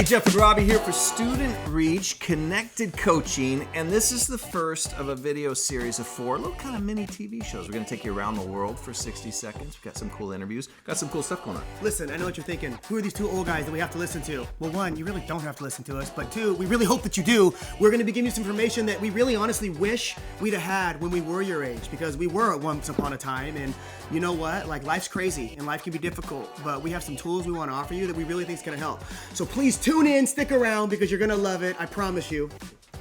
Hey, Jeff and Robi here for Student Reach Connected Coaching, and this is the first of a video series of 4 little kind of mini TV shows. We're going to take you around the world for 60 seconds. We've got some cool interviews, got some cool stuff going on. Listen, I know what you're thinking. Who are these 2 old guys that we have to listen to? Well, 1, you really don't have to listen to us, but 2, we really hope that you do. We're going to be giving you some information that we really honestly wish we'd have had when we were your age, because we were at once upon a time, and you know what? Like, life's crazy, and life can be difficult, but we have some tools we want to offer you that we really think is going to help. So please tune in, stick around, because you're going to love it, I promise you.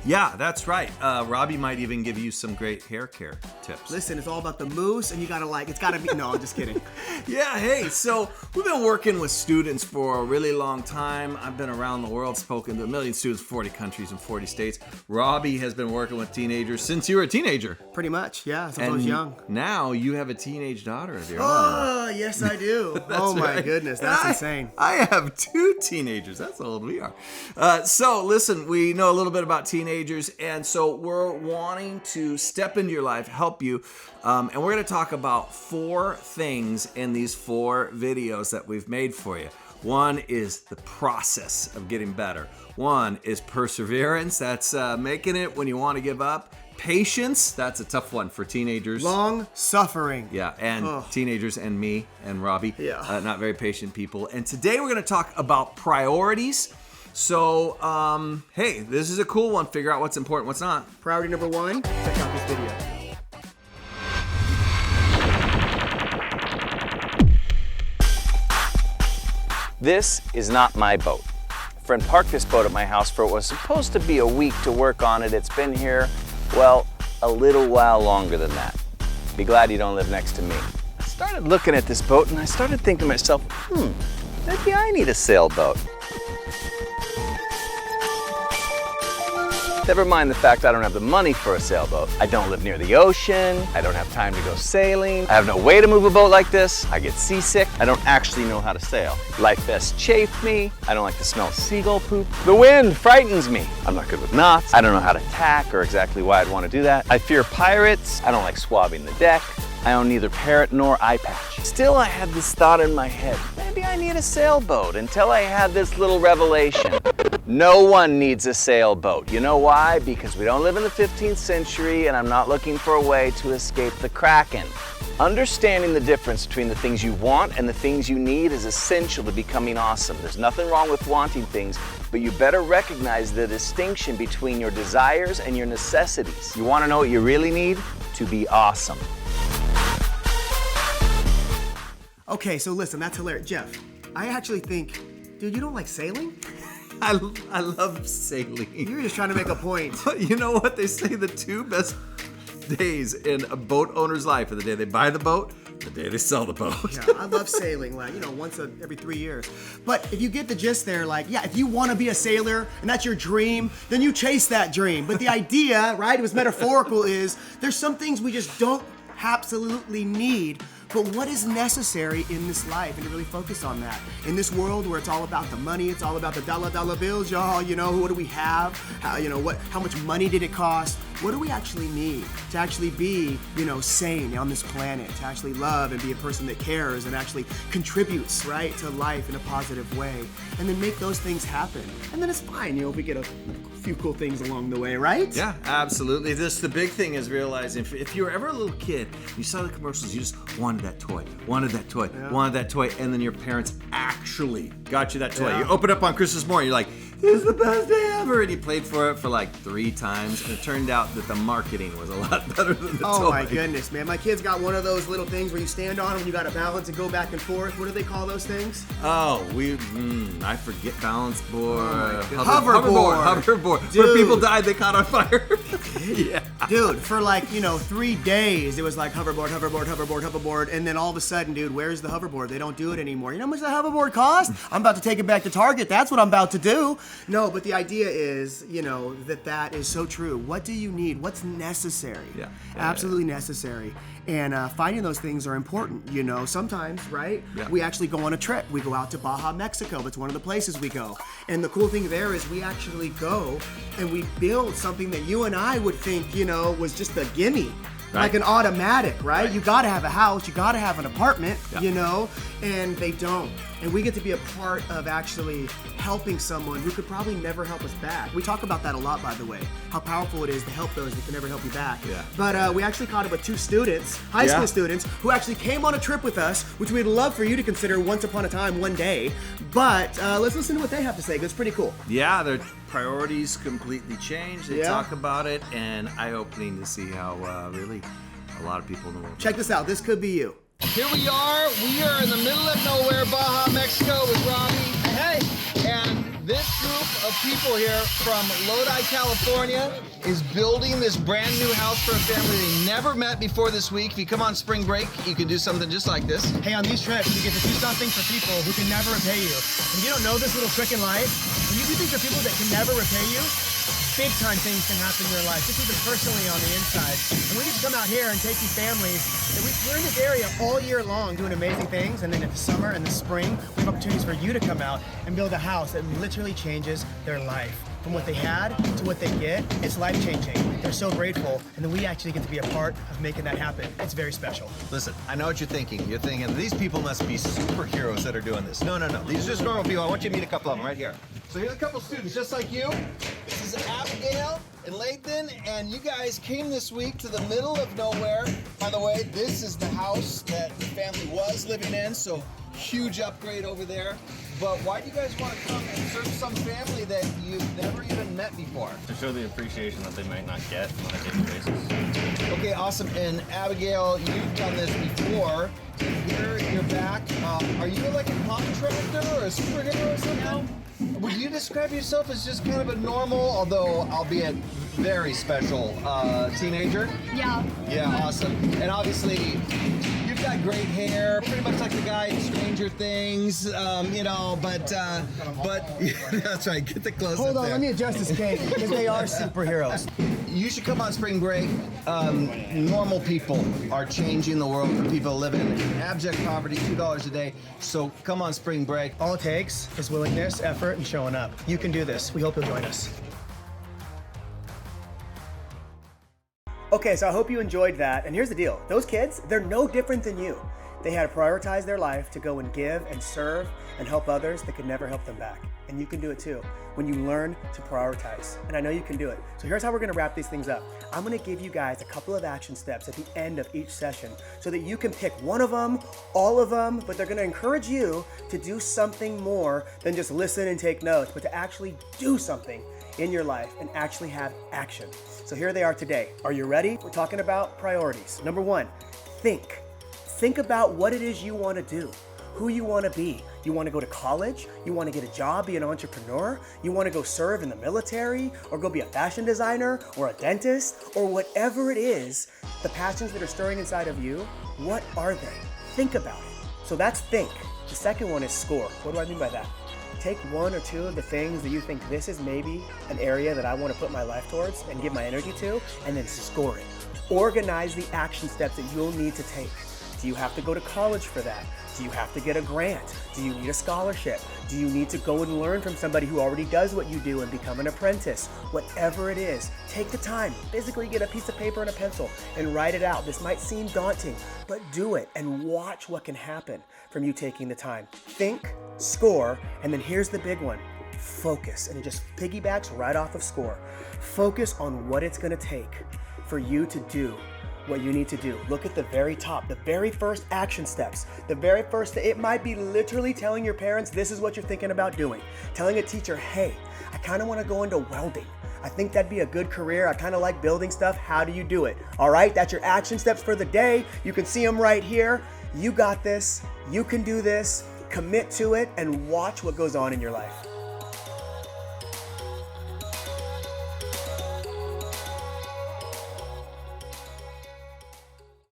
Yeah, that's right. Robi might even give you some great hair care tips. Listen, it's all about the moose, and you gotta it's gotta be, no, I'm just kidding. Yeah, hey, so we've been working with students for a really long time. I've been around the world, spoken to a million students, 40 countries and 40 states. Robi has been working with teenagers since you were a teenager. Pretty much, yeah, since I was young. Now you have a teenage daughter of your own. Oh, yes I do. Oh my goodness, that's insane. I have 2 teenagers. That's how old we are. So listen, we know a little bit about teenagers, and so we're wanting to step into your life, help you, and we're going to talk about 4 things in these 4 videos that we've made for you. 1 is the process of getting better. 1 is perseverance. That's making it when you want to give up. Patience, that's a tough one for teenagers. Long suffering. Yeah, and teenagers and me and Robi, not very patient people. And today we're going to talk about priorities. So, hey, this is a cool one. Figure out what's important, what's not. Priority number 1, check out this video. This is not my boat. A friend parked this boat at my house for what was supposed to be a week to work on it. It's been here, well, a little while longer than that. Be glad you don't live next to me. I started looking at this boat and I started thinking to myself, maybe I need a sailboat. Never mind the fact I don't have the money for a sailboat. I don't live near the ocean. I don't have time to go sailing. I have no way to move a boat like this. I get seasick. I don't actually know how to sail. Life vests chafe me. I don't like the smell of seagull poop. The wind frightens me. I'm not good with knots. I don't know how to tack or exactly why I'd want to do that. I fear pirates. I don't like swabbing the deck. I own neither parrot nor eye patch. Still, I had this thought in my head. Maybe I need a sailboat until I had this little revelation. No one needs a sailboat. You know why? Because we don't live in the 15th century and I'm not looking for a way to escape the Kraken. Understanding the difference between the things you want and the things you need is essential to becoming awesome. There's nothing wrong with wanting things, but you better recognize the distinction between your desires and your necessities. You want to know what you really need? To be awesome. Okay, so listen, that's hilarious. Jeff, I actually think, dude, you don't like sailing? I love sailing. You were just trying to make a point. You know what? They say the 2 best days in a boat owner's life are the day they buy the boat, the day they sell the boat. Yeah, I love sailing, like, once every 3 years. But if you get the gist there, like, yeah, if you want to be a sailor and that's your dream, then you chase that dream. But the idea, right, it was metaphorical, is there's some things we just don't absolutely need. But what is necessary in this life, and to really focus on that. In this world where it's all about the money, it's all about the dollar bills, y'all, what do we have? How much money did it cost? What do we actually need to actually be, sane on this planet, to actually love and be a person that cares and actually contributes, right, to life in a positive way, and then make those things happen. And then it's fine, if we get a few cool things along the way, right? Yeah, absolutely. The big thing is realizing if you were ever a little kid, you saw the commercials, you just wanted that toy, wanted that toy, and then your parents actually got you that toy. Yeah. You open up on Christmas morning, you're like, this is the best day ever, and you played for it for like 3 times, and it turned out that the marketing was a lot better than the toy. Oh my goodness, man. My kid's got one of those little things where you stand on them, you gotta balance and go back and forth. What do they call those things? Oh, I forget, balance board. Oh Hoverboard. Dude. Where people died, they caught on fire. Yeah. Dude, for 3 days, it was like hoverboard, and then all of a sudden, dude, where's the hoverboard? They don't do it anymore. You know how much the hoverboard cost? I'm about to take it back to Target. That's what I'm about to do. No, but the idea is, that is so true. What do you need? What's necessary? Yeah. Absolutely necessary. And finding those things are important. Sometimes, right? Yeah. We actually go on a trip. We go out to Baja, Mexico. That's one of the places we go. And the cool thing there is we actually go and we build something that you and I would think, was just a gimme. Right. Like an automatic, right? You gotta have a house, you gotta have an apartment, and they don't. and we get to be a part of actually helping someone who could probably never help us back. We talk about that a lot, by the way, how powerful it is to help those that can never help you back. Yeah. But we actually caught up with 2 students, high school students, who actually came on a trip with us, which we'd love for you to consider once upon a time, one day. But let's listen to what they have to say, because it's pretty cool. Yeah, their priorities completely changed. They talk about it, and eye-opening to see how really a lot of people in the world. Check this out. This could be you. Here we are. We are in the middle of nowhere, Baja, Mexico, with Robi. Hey, and this group of people here from Lodi, California, is building this brand new house for a family they never met before this week. If you come on spring break, you can do something just like this. Hey, on these trips, you get to do something for people who can never repay you. And if you don't know this little trick in life, when you do things for people that can never repay you, big time things can happen in your life, just even personally on the inside. And we get to come out here and take these families, and we're in this area all year long doing amazing things, and then in the summer and the spring, we have opportunities for you to come out and build a house that literally changes their life. From what they had to what they get, it's life-changing. They're so grateful, and then we actually get to be a part of making that happen. It's very special. Listen, I know what you're thinking. You're thinking, these people must be superheroes that are doing this. No. These are just normal people. I want you to meet a couple of them right here. So here's a couple students just like you. This is Abigail and Lathan, and you guys came this week to the middle of nowhere. By the way, this is the house that the family was living in, so huge upgrade over there. But why do you guys want to come and serve some family that you've never even met before? To show the appreciation that they might not get on a daily basis. Okay, awesome. And Abigail, you've done this before. Here, you're back. Are you like a contractor or a superhero or something? No. Would you describe yourself as just kind of a normal, although albeit very special, teenager? Yeah. Yeah, awesome. And obviously, you've got great hair, pretty much like the guy in Stranger Things, but that's right, get the close Hold up on, there. let me adjust this cake, because they are superheroes. You should come on spring break. Normal people are changing the world for people living in abject poverty, $2 a day. So come on spring break. All it takes is willingness, effort, and showing up. You can do this. We hope you'll join us. Okay, so I hope you enjoyed that. And here's the deal. Those kids, they're no different than you. They had to prioritize their life to go and give and serve and help others that could never help them back. And you can do it too when you learn to prioritize. And I know you can do it. So here's how we're gonna wrap these things up. I'm gonna give you guys a couple of action steps at the end of each session so that you can pick one of them, all of them, but they're gonna encourage you to do something more than just listen and take notes, but to actually do something in your life and actually have action. So here they are today. Are you ready? We're talking about priorities. Number 1, think. Think about what it is you want to do, who you want to be. You want to go to college? You want to get a job, be an entrepreneur? You want to go serve in the military or go be a fashion designer or a dentist or whatever it is, the passions that are stirring inside of you, what are they? Think about it. So that's think. The second one is score. What do I mean by that? Take 1 or 2 of the things that you think this is maybe an area that I want to put my life towards and give my energy to, and then score it. Organize the action steps that you'll need to take. Do you have to go to college for that? Do you have to get a grant? Do you need a scholarship? Do you need to go and learn from somebody who already does what you do and become an apprentice? Whatever it is, take the time, physically get a piece of paper and a pencil and write it out. This might seem daunting, but do it and watch what can happen from you taking the time. Think, score, and then here's the big one, focus. And it just piggybacks right off of score. Focus on what it's gonna take for you to do what you need to do. Look at the very top, the very first action steps. The very first, it might be literally telling your parents, this is what you're thinking about doing. Telling a teacher, hey, I kind of want to go into welding. I think that'd be a good career. I kind of like building stuff. How do you do it? All right, that's your action steps for the day. You can see them right here. You got this. You can do this. Commit to it and watch what goes on in your life.